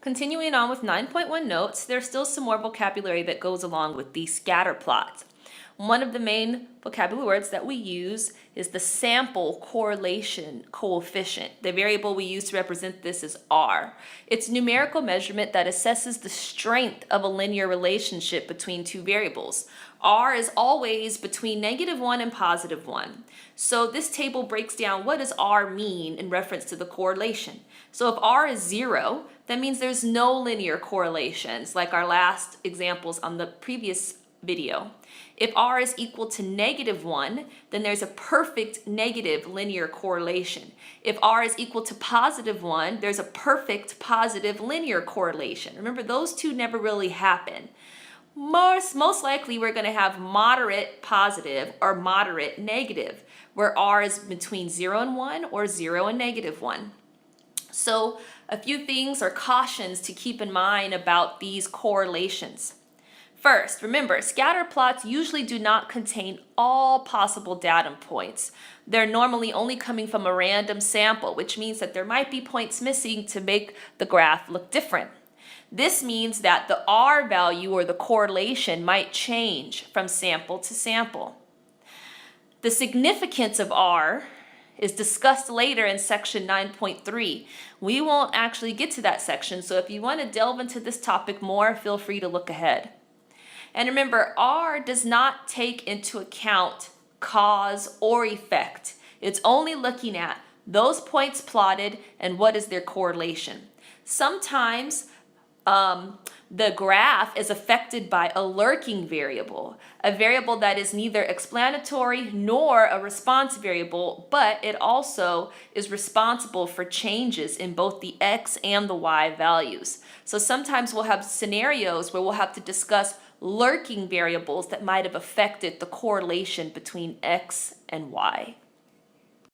Continuing on with 9.1 notes, there's still some more vocabulary that goes along with these scatter plots. One of the main vocabulary words that we use is the sample correlation coefficient. The variable we use to represent this is R. It's a numerical measurement that assesses the strength of a linear relationship between two variables. R is always between -1 and +1. So this table breaks down what does R mean in reference to the correlation. So if R is 0, that means there's no linear correlations like our last examples on the previous video. If R is equal to -1, then there's a perfect negative linear correlation. If R is equal to +1, there's a perfect positive linear correlation. Remember, those two never really happen. Most likely we're going to have moderate positive or moderate negative, where R is between 0 and 1 or 0 and -1. So a few things or cautions to keep in mind about these correlations. First, remember, scatter plots usually do not contain all possible data points. They're normally only coming from a random sample, which means that there might be points missing to make the graph look different. This means that the R value or the correlation might change from sample to sample. The significance of R is discussed later in section 9.3. We won't actually get to that section, so if you want to delve into this topic more, feel free to look ahead. And remember, R does not take into account cause or effect. It's only looking at those points plotted and what is their correlation. Sometimes the graph is affected by a lurking variable, a variable that is neither explanatory nor a response variable, but it also is responsible for changes in both the X and the Y values. So sometimes we'll have scenarios where we'll have to discuss lurking variables that might have affected the correlation between X and Y.